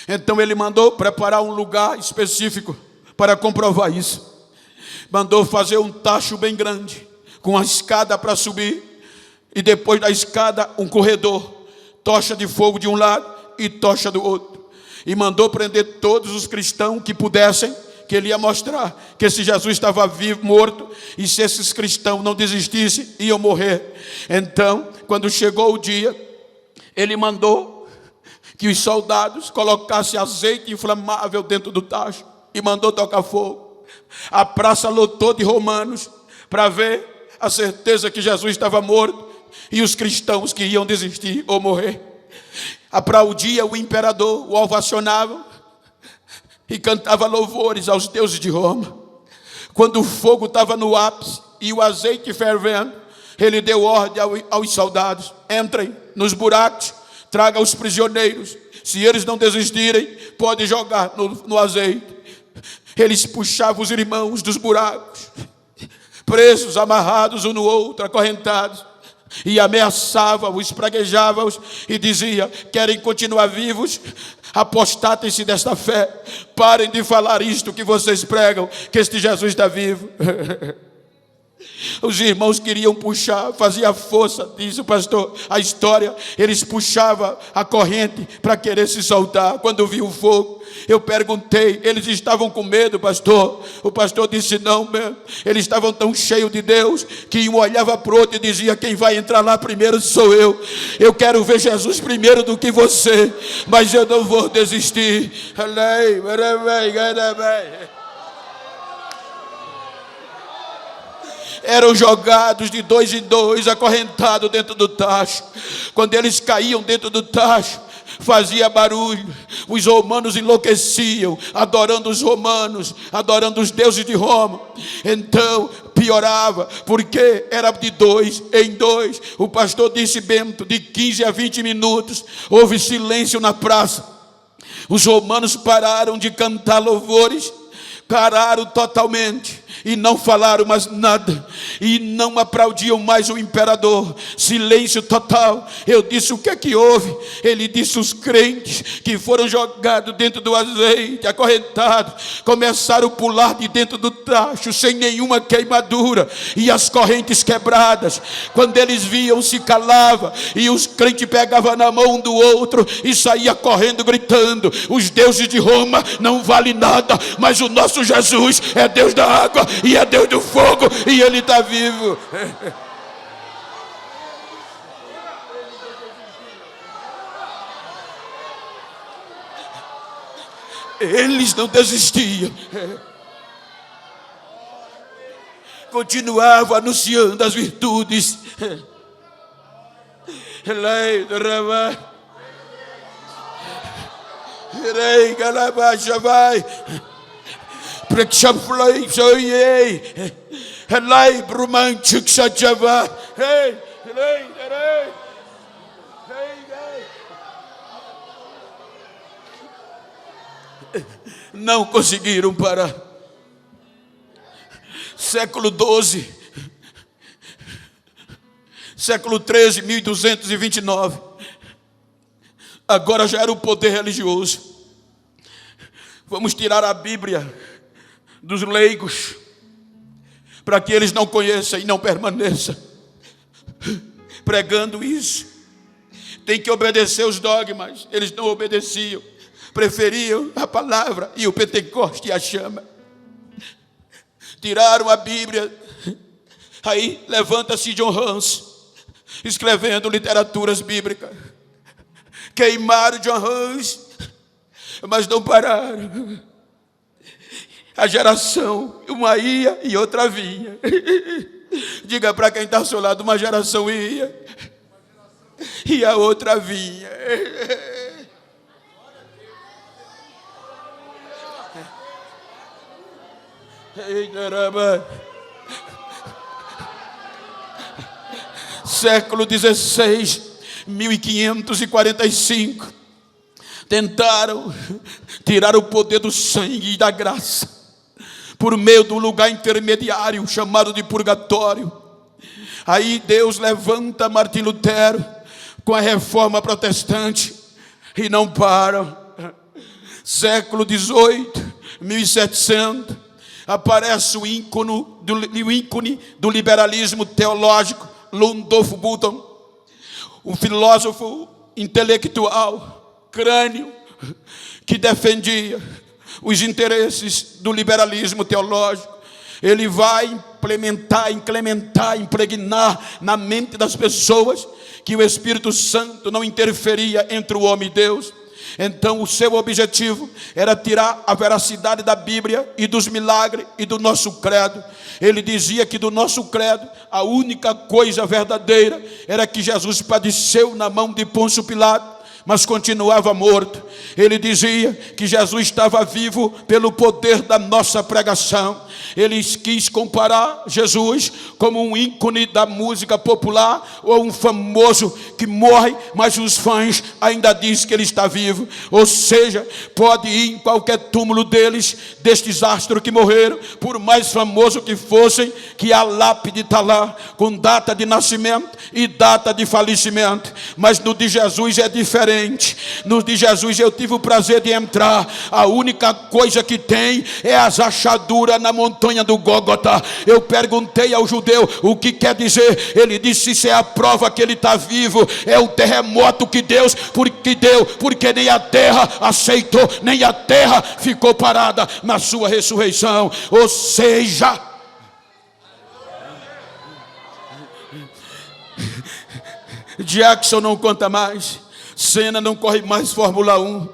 Speaker 1: Então ele mandou preparar um lugar específico para comprovar isso. Mandou fazer um tacho bem grande, com uma escada para subir, e depois da escada um corredor, tocha de fogo de um lado e tocha do outro. E mandou prender todos os cristãos que pudessem, que ele ia mostrar que esse Jesus estava vivo, morto, e se esses cristãos não desistissem, iam morrer. Então, quando chegou o dia, ele mandou que os soldados colocassem azeite inflamável dentro do tacho e mandou tocar fogo. A praça lotou de romanos para ver a certeza que Jesus estava morto e os cristãos que iam desistir ou morrer. Aplaudia o imperador, o ovacionavam e cantava louvores aos deuses de Roma. Quando o fogo estava no ápice e o azeite fervendo, ele deu ordem aos soldados: entrem nos buracos, tragam os prisioneiros. Se eles não desistirem, pode jogar no azeite. Eles puxavam os irmãos dos buracos, presos, amarrados um no outro, acorrentados, e ameaçava-os, espraguejava-os e dizia: querem continuar vivos? Apostatem-se desta fé, parem de falar isto que vocês pregam, que este Jesus está vivo. Os irmãos queriam puxar, fazia força, diz o pastor, a história, eles puxavam a corrente para querer se soltar. Quando viu o fogo, eu perguntei, eles estavam com medo, pastor? O pastor disse: não, mesmo. Eles estavam tão cheios de Deus que um olhava para o outro e dizia: quem vai entrar lá primeiro sou eu. Eu quero ver Jesus primeiro do que você, mas eu não vou desistir. Eram jogados de 2 em 2, acorrentados dentro do tacho. Quando eles caíam dentro do tacho, fazia barulho. Os romanos enlouqueciam, adorando os romanos, adorando os deuses de Roma. Então piorava, porque era de 2 em 2. O pastor disse: Bento, de 15 a 20 minutos houve silêncio na praça. Os romanos pararam de cantar louvores, pararam totalmente e não falaram mais nada, e não aplaudiam mais o imperador. Silêncio total. Eu disse: o que é que houve? Ele disse: os crentes que foram jogados dentro do azeite, acorrentados, começaram a pular de dentro do tacho sem nenhuma queimadura, e as correntes quebradas. Quando eles viam, se calava, e os crentes pegavam na mão um do outro e saía correndo gritando: os deuses de Roma não valem nada, mas o nosso Jesus é Deus da água e é Deus do fogo, e Ele está vivo. Eles não desistiam, continuavam anunciando as virtudes. Prekshaflai soye. Helai brumanchik sajava. Hey, hey, hey. Não conseguiram parar. Século 12, século 13, 1229. Agora já era o poder religioso. Vamos tirar a Bíblia dos leigos, para que eles não conheçam e não permaneçam pregando isso. Tem que obedecer os dogmas. Eles não obedeciam, preferiam a palavra e o Pentecoste e a chama. Tiraram a Bíblia. Aí levanta-se John Hus, escrevendo literaturas bíblicas. Queimaram John Hus, mas não pararam. A geração, uma ia e outra vinha. Diga para quem está ao seu lado, uma geração ia e a outra vinha. Século 16, 1545, tentaram tirar o poder do sangue e da graça por meio do lugar intermediário chamado de purgatório. Aí Deus levanta Martim Lutero com a reforma protestante e não param. Século 18, 1700, aparece o ícone do liberalismo teológico, Rudolf Bultmann, um filósofo intelectual, crânio, que defendia os interesses do liberalismo teológico. Ele vai impregnar na mente das pessoas que o Espírito Santo não interferia entre o homem e Deus. Então o seu objetivo era tirar a veracidade da Bíblia e dos milagres e do nosso credo. Ele dizia que do nosso credo a única coisa verdadeira era que Jesus padeceu na mão de Pôncio Pilato, mas continuava morto. Ele dizia que Jesus estava vivo pelo poder da nossa pregação. Ele quis comparar Jesus como um ícone da música popular, ou um famoso que morre, mas os fãs ainda dizem que ele está vivo. Ou seja, pode ir em qualquer túmulo destes astros que morreram, por mais famoso que fossem, que a lápide está lá, com data de nascimento e data de falecimento. Mas no de Jesus é diferente. No de Jesus eu tive o prazer de entrar. A única coisa que tem é as achaduras na montanha do Gólgota. Eu perguntei ao judeu o que quer dizer. Ele disse: isso é a prova que ele está vivo. É o terremoto que Deus porque nem a terra aceitou, nem a terra ficou parada na sua ressurreição. Ou seja, Jackson não conta mais, Senna não corre mais Fórmula 1,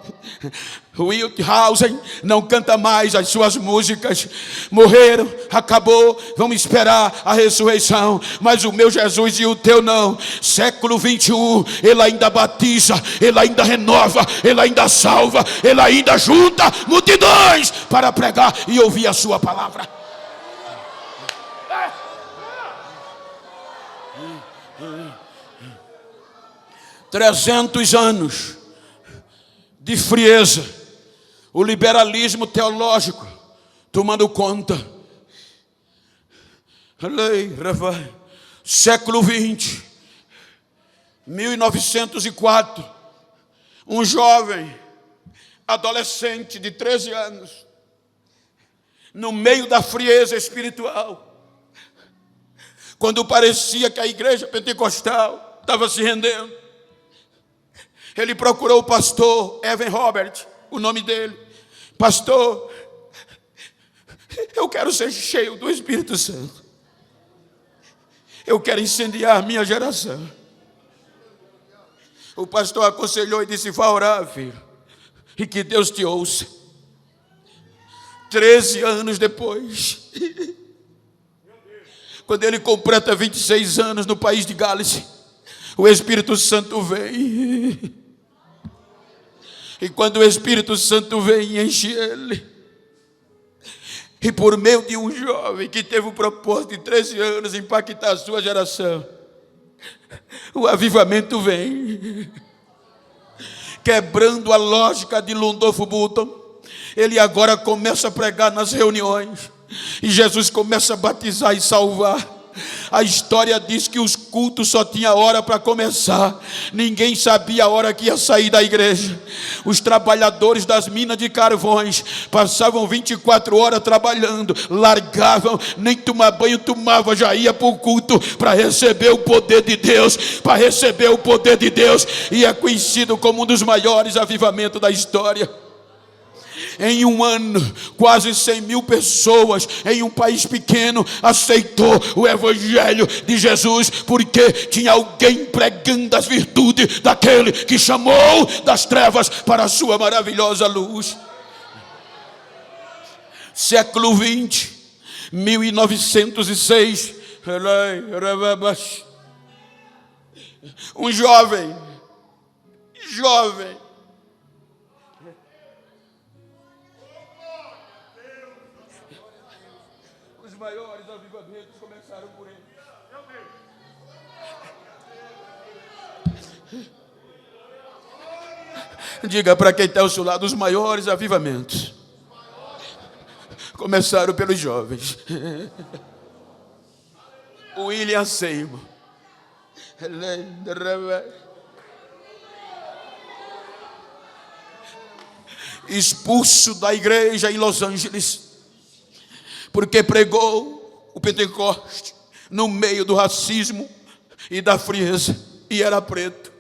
Speaker 1: Wildhausen não canta mais as suas músicas. Morreram, acabou, vamos esperar a ressurreição. Mas o meu Jesus e o teu não. Século 21, ele ainda batiza, ele ainda renova, ele ainda salva, ele ainda junta multidões para pregar e ouvir a sua palavra. 300 anos de frieza, o liberalismo teológico tomando conta. Século 20, 1904, um jovem adolescente de 13 anos, no meio da frieza espiritual, quando parecia que a igreja pentecostal estava se rendendo, ele procurou o pastor Evan Robert, o nome dele. Pastor, eu quero ser cheio do Espírito Santo. Eu quero incendiar a minha geração. O pastor aconselhou e disse: vá orar, filho, e que Deus te ouça. 13 anos depois, quando ele completa 26 anos no país de Gales, o Espírito Santo vem. E quando o Espírito Santo vem e enche ele, E por meio de um jovem que teve o propósito de 13 anos impactar a sua geração, o avivamento vem, quebrando a lógica de Landolfo Bulton. Ele agora começa a pregar nas reuniões, e Jesus começa a batizar e salvar. A história diz que os cultos só tinha hora para começar, ninguém sabia a hora que ia sair da igreja. Os trabalhadores das minas de carvões passavam 24 horas trabalhando, largavam, nem tomar banho tomava, já ia para o culto para receber o poder de Deus, e é conhecido como um dos maiores avivamentos da história. Em um ano, quase 100 mil pessoas em um país pequeno aceitou o evangelho de Jesus, porque tinha alguém pregando as virtudes daquele que chamou das trevas para a sua maravilhosa luz. Século 20, 1906, um jovem, os maiores avivamentos começaram por ele. Diga para quem está ao seu lado: os maiores avivamentos começaram pelos jovens. William Seymour, expulso da igreja em Los Angeles, porque pregou o Pentecoste no meio do racismo e da frieza, e era preto.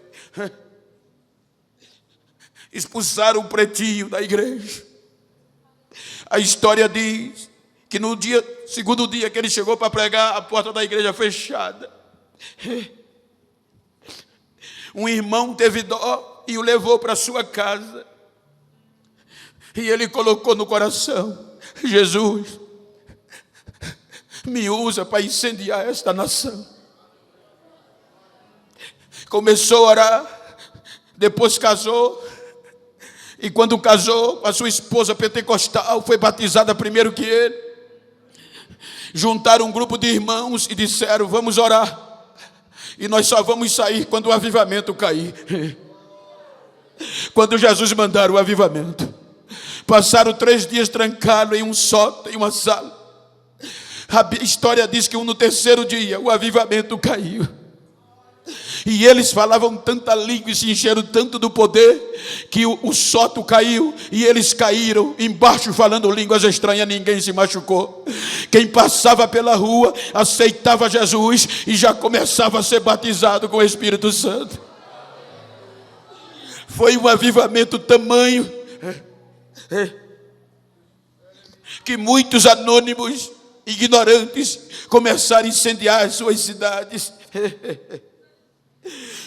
Speaker 1: Expulsaram o pretinho da igreja. A história diz que no segundo dia que ele chegou para pregar, a porta da igreja fechada. Um irmão teve dó e o levou para sua casa. E ele colocou no coração: Jesus, me usa para incendiar esta nação. Começou a orar, depois casou, e quando casou, a sua esposa pentecostal foi batizada primeiro que ele. Juntaram um grupo de irmãos e disseram: vamos orar, e nós só vamos sair quando o avivamento cair. Quando Jesus mandar o avivamento, passaram 3 dias trancados em um sótão, em uma sala. A história diz que no terceiro dia o avivamento caiu. E eles falavam tanta língua e se encheram tanto do poder que o sótão caiu e eles caíram embaixo falando línguas estranhas. Ninguém se machucou. Quem passava pela rua aceitava Jesus e já começava a ser batizado com o Espírito Santo. Foi um avivamento tamanho que muitos anônimos, ignorantes, começaram a incendiar as suas cidades.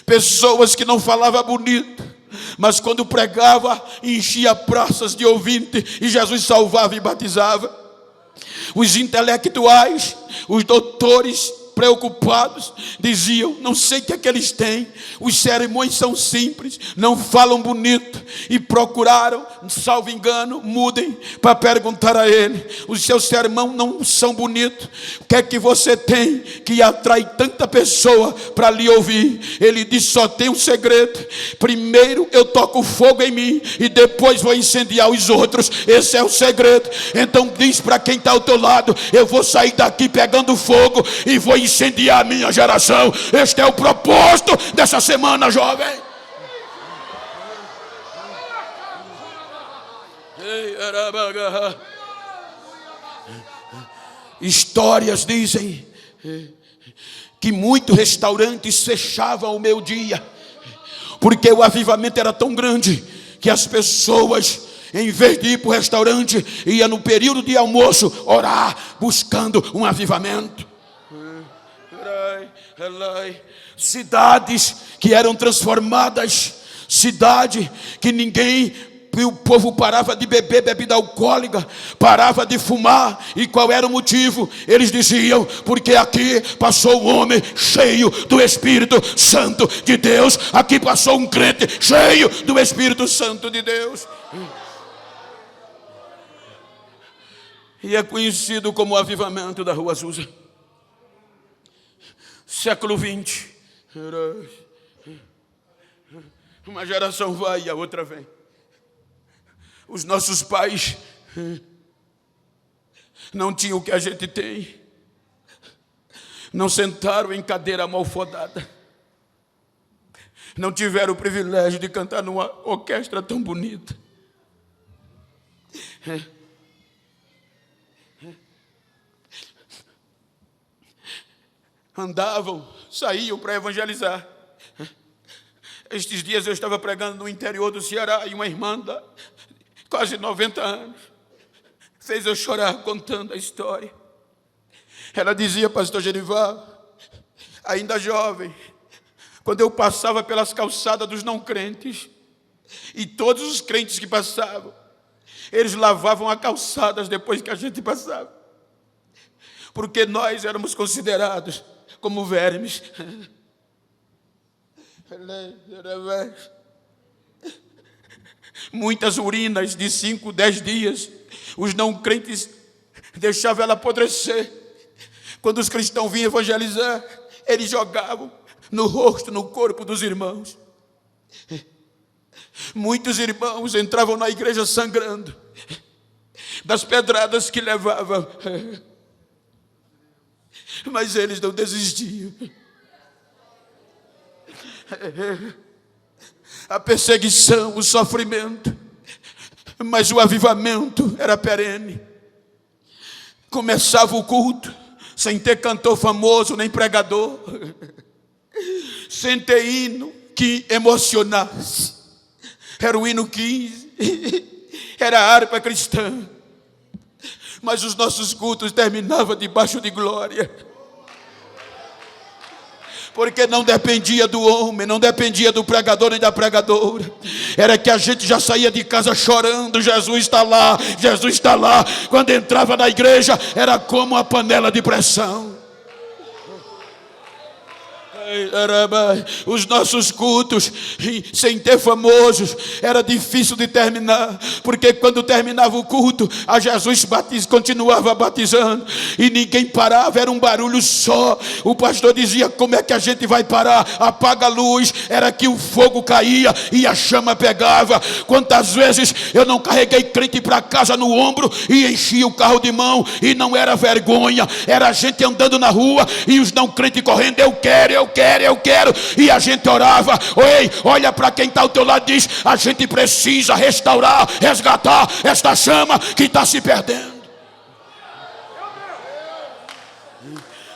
Speaker 1: Pessoas que não falavam bonito, mas quando pregava, enchia praças de ouvinte, e Jesus salvava e batizava. Os intelectuais, os doutores preocupados, diziam: não sei o que é que eles têm, os sermões são simples, não falam bonito, e procuraram, salvo engano, mudem para perguntar a ele: os seus sermões não são bonitos, o que é que você tem que atrai tanta pessoa para lhe ouvir? Ele disse: só tem um segredo, primeiro eu toco fogo em mim e depois vou incendiar os outros, esse é o segredo. Então diz para quem está ao teu lado: eu vou sair daqui pegando fogo e vou incendiar a minha geração. Este é o propósito dessa semana, jovem. Histórias dizem que muitos restaurantes fechavam ao meio-dia, porque o avivamento era tão grande que as pessoas, em vez de ir para o restaurante, ia no período de almoço orar, buscando um avivamento. Cidades que eram transformadas, cidade que o povo parava de beber bebida alcoólica, parava de fumar. E qual era o motivo? Eles diziam: porque aqui passou um homem cheio do Espírito Santo de Deus, aqui passou um crente cheio do Espírito Santo de Deus. e é conhecido como o avivamento da Rua Azusa. Século XX. Uma geração vai e a outra vem. Os nossos pais não tinham o que a gente tem. Não sentaram em cadeira malfodada. Não tiveram o privilégio de cantar numa orquestra tão bonita. Andavam, saíam para evangelizar. Estes dias eu estava pregando no interior do Ceará e uma irmã de quase 90 anos fez eu chorar contando a história. Ela dizia: pastor Genival, ainda jovem, quando eu passava pelas calçadas dos não crentes, e todos os crentes que passavam, eles lavavam as calçadas depois que a gente passava, porque nós éramos considerados como vermes. Muitas urinas de 5, 10 dias, os não crentes deixavam ela apodrecer. Quando os cristãos vinham evangelizar, eles jogavam no rosto, no corpo dos irmãos. Muitos irmãos entravam na igreja sangrando das pedradas que levavam, mas eles não desistiam. A perseguição, o sofrimento, mas o avivamento era perene. Começava o culto sem ter cantor famoso nem pregador, sem ter hino que emocionasse. Era o hino 15, era a harpa cristã, mas os nossos cultos terminavam debaixo de glória, porque não dependia do homem, não dependia do pregador nem da pregadora. Era que a gente já saía de casa chorando: Jesus está lá, Jesus está lá. Quando entrava na igreja, era como uma panela de pressão. Os nossos cultos, sem ter famosos, era difícil de terminar, porque quando terminava o culto, a Jesus continuava batizando e ninguém parava, era um barulho só. O pastor dizia: como é que a gente vai parar? Apaga a luz. Era que o fogo caía e a chama pegava. Quantas vezes eu não carreguei crente para casa no ombro e enchia o carro de mão, e não era vergonha, era a gente andando na rua e os não crentes correndo: eu quero, e a gente orava. Ei, olha para quem está ao teu lado e diz: a gente precisa restaurar, resgatar esta chama que está se perdendo.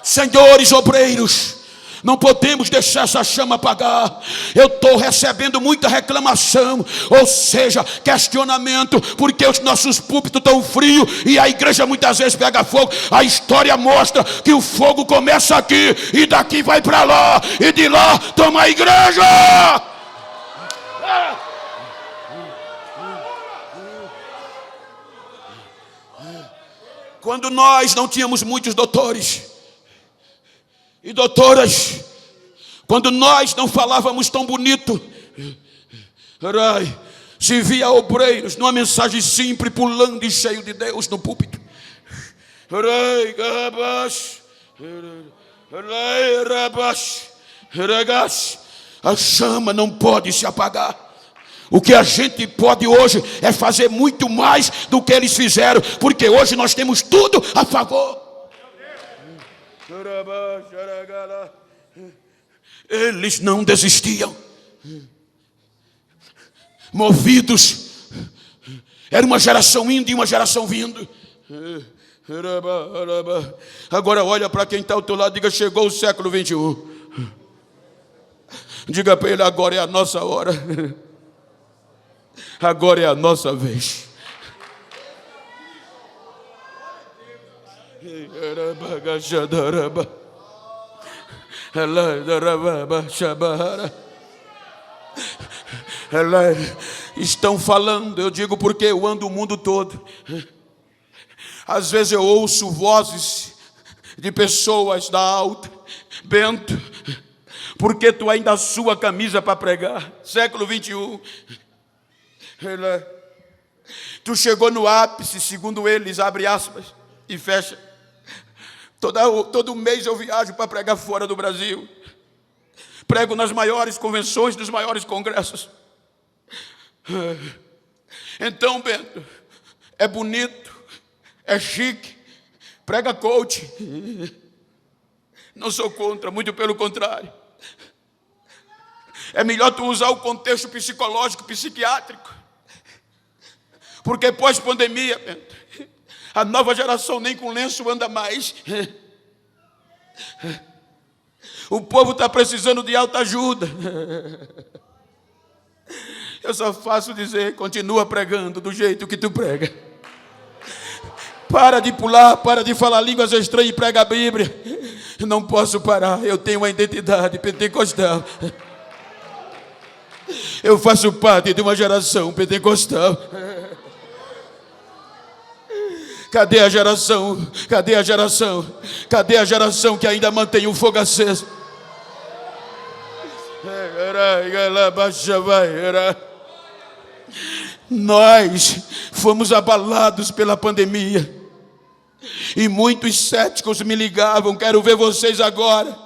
Speaker 1: Senhores obreiros, não podemos deixar essa chama apagar. Eu estou recebendo muita reclamação, ou seja, questionamento, porque os nossos púlpitos estão frios e a igreja muitas vezes pega fogo. A história mostra que o fogo começa aqui e daqui vai para lá, e de lá toma a igreja. Quando nós não tínhamos muitos doutores e doutoras, quando nós não falávamos tão bonito, se via obreiros numa mensagem simples, pulando e cheio de Deus no púlpito. A chama não pode se apagar. O que a gente pode hoje é fazer muito mais do que eles fizeram, porque hoje nós temos tudo a favor. Eles não desistiam, movidos. Era uma geração indo e uma geração vindo. Agora olha para quem está ao teu lado, diga: chegou o século 21. Diga para ele: agora é a nossa hora, agora é a nossa vez. Estão falando, eu digo porque eu ando o mundo todo. Às vezes eu ouço vozes de pessoas da alta: Bento, porque tu ainda sua camisa para pregar? Século 21. Tu chegou no ápice, segundo eles, abre aspas e fecha. Todo mês eu viajo para pregar fora do Brasil. Prego nas maiores convenções, nos maiores congressos. Então, Bento, é bonito, é chique, prega coach. Não sou contra, muito pelo contrário. É melhor tu usar o contexto psicológico, psiquiátrico. Porque pós-pandemia, Bento, a nova geração nem com lenço anda mais. O povo está precisando de alta ajuda. Eu só faço dizer, continua pregando do jeito que tu prega. Para de pular, para de falar línguas estranhas e prega a Bíblia. Não posso parar, eu tenho uma identidade pentecostal. Eu faço parte de uma geração pentecostal. Cadê a geração? Cadê a geração? Cadê a geração que ainda mantém o fogo aceso? Nós fomos abalados pela pandemia. E muitos céticos me ligavam: quero ver vocês agora,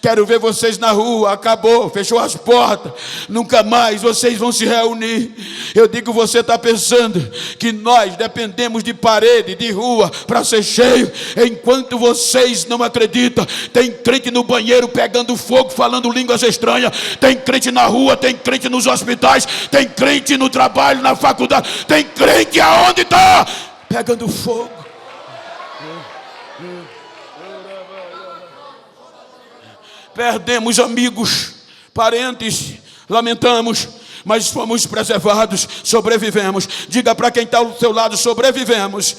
Speaker 1: quero ver vocês na rua. Acabou, fechou as portas, nunca mais vocês vão se reunir. Eu digo, você está pensando que nós dependemos de parede, de rua para ser cheio? Enquanto vocês não acreditam, tem crente no banheiro pegando fogo, falando línguas estranhas. Tem crente na rua, tem crente nos hospitais, tem crente no trabalho, na faculdade. Tem crente aonde está? Pegando fogo. Perdemos amigos, parentes, lamentamos, mas fomos preservados, sobrevivemos. Diga para quem está ao seu lado: sobrevivemos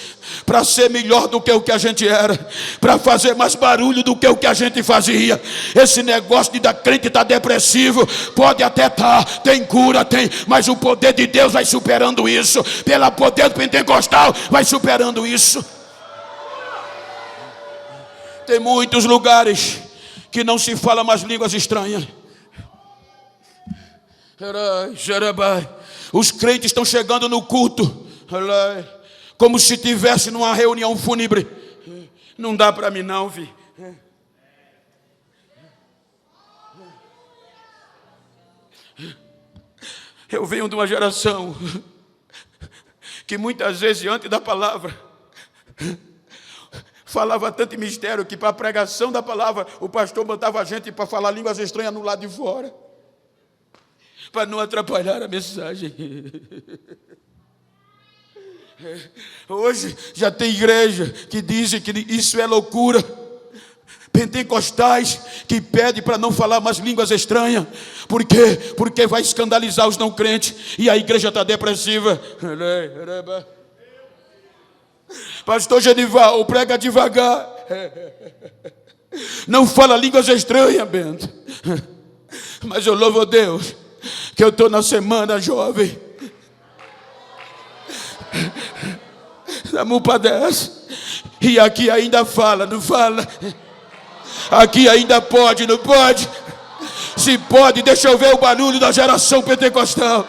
Speaker 1: para ser melhor do que o que a gente era, para fazer mais barulho do que o que a gente fazia. Esse negócio de da crente está depressivo, pode até estar, tem cura, tem, mas o poder de Deus vai superando isso. Pelo poder do pentecostal vai superando isso. Tem muitos lugares que não se fala mais línguas estranhas. Os crentes estão chegando no culto como se estivesse numa reunião fúnebre. Não dá para mim não, vi. Eu venho de uma geração que muitas vezes, antes da palavra, falava tanto mistério que para a pregação da palavra o pastor botava a gente para falar línguas estranhas no lado de fora, para não atrapalhar a mensagem. Hoje já tem igreja que dizem que isso é loucura. Pentecostais que pedem para não falar mais línguas estranhas. Por quê? Porque vai escandalizar os não crentes e a igreja está depressiva. Pastor Genival, prega devagar. Não fala línguas estranhas, Bento. Mas eu louvo a Deus que eu estou na semana jovem. Dá-me um padece. E aqui ainda fala, não fala? Aqui ainda pode, não pode? Se pode, deixa eu ver o barulho da geração pentecostal.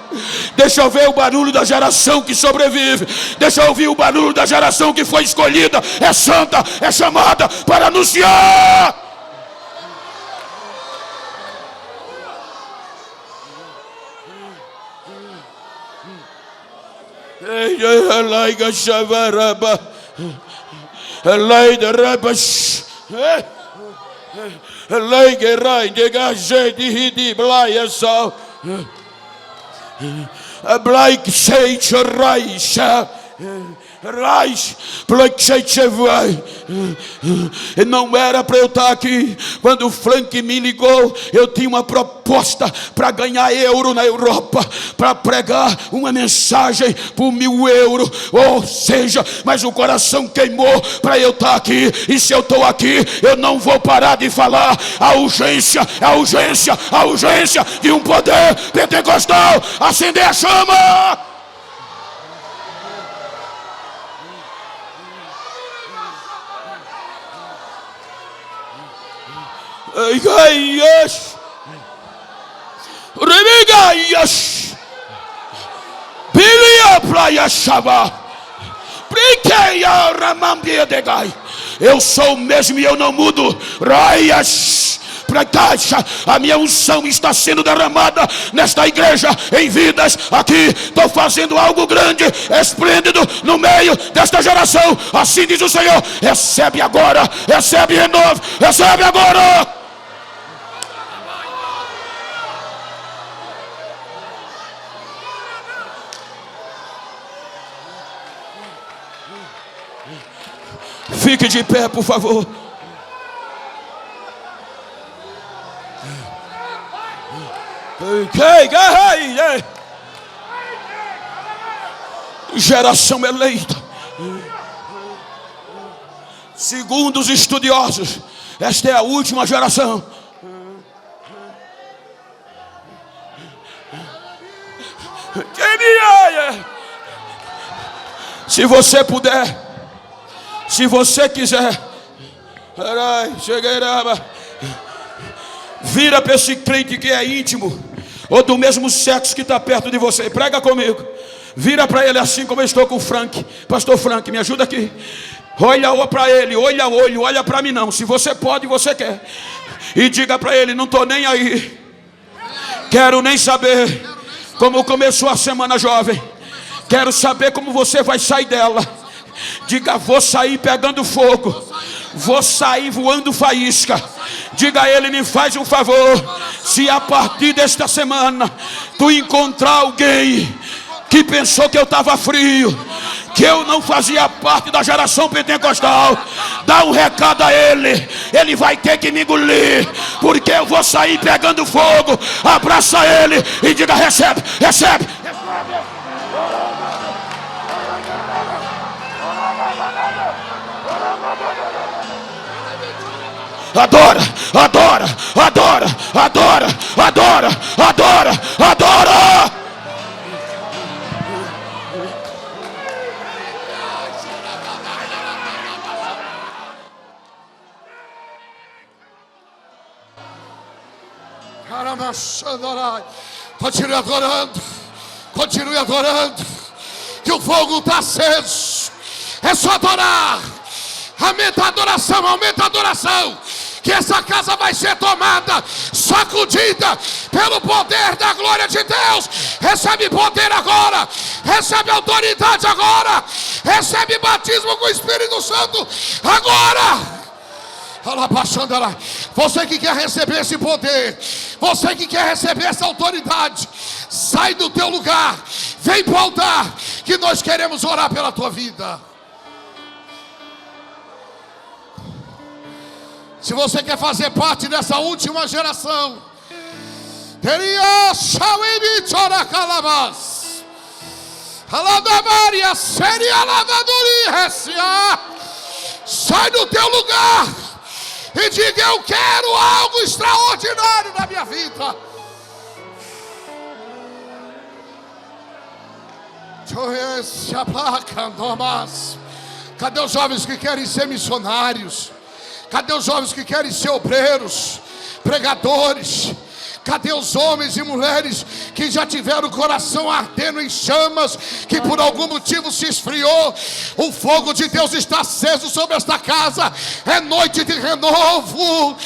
Speaker 1: Deixa eu ver o barulho da geração que sobrevive. Deixa eu ouvir o barulho da geração que foi escolhida, é santa, é chamada para anunciar. Não era para eu estar aqui. Quando o Frank me ligou, eu tinha uma proposta para ganhar euro na Europa, para pregar uma mensagem por 1.000 euros. Ou seja, mas o coração queimou para eu estar aqui. E se eu estou aqui, eu não vou parar de falar. A urgência, a urgência, a urgência de um poder pentecostal acender a chama. Bilia praia chava. Brinqueia ramambia de gai. Eu sou o mesmo e eu não mudo. Raias para caixa. A minha unção está sendo derramada nesta igreja, em vidas aqui. Estou fazendo algo grande, esplêndido no meio desta geração. Assim diz o Senhor. Recebe agora, recebe renovo, recebe agora. Fique de pé, por favor. Geração eleita. Segundo os estudiosos, esta é a última geração. Se você puder, se você quiser, vira para esse crente que é íntimo, ou do mesmo sexo que está perto de você. Prega comigo. Vira para ele assim como eu estou com o Frank. Pastor Frank, me ajuda aqui. Olha para ele, olha olho, olha para mim não. Se você pode, você quer. E diga para ele, não estou nem aí. Quero nem saber como começou a semana, jovem. Quero saber como você vai sair dela. Diga, vou sair pegando fogo. Vou sair voando faísca. Diga a ele, me faz um favor. Se a partir desta semana tu encontrar alguém que pensou que eu estava frio, que eu não fazia parte da geração pentecostal, dá um recado a ele. Ele vai ter que me engolir, porque eu vou sair pegando fogo. Abraça ele e diga, recebe, recebe. Adora, adora, adora, adora, adora, adora, adora. Continue adorando, continue adorando, que o fogo está aceso. É só adorar. Aumenta a adoração, aumenta a adoração. Que essa casa vai ser tomada, sacudida pelo poder da glória de Deus. Recebe poder agora, recebe autoridade agora, recebe batismo com o Espírito Santo agora. Você que quer receber esse poder, você que quer receber essa autoridade, sai do teu lugar, vem para o altar, que nós queremos orar pela tua vida. Se você quer fazer parte dessa última geração, sai do teu lugar e diga, eu quero algo extraordinário na minha vida. Cadê os jovens que querem ser missionários? Cadê os jovens que querem ser obreiros, pregadores? Cadê os homens e mulheres que já tiveram o coração ardendo em chamas, que por algum motivo se esfriou? O fogo de Deus está aceso sobre esta casa. É noite de renovo.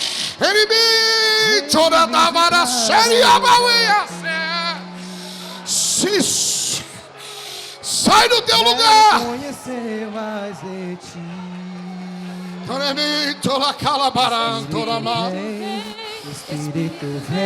Speaker 1: Sai do teu lugar. Espírito vem.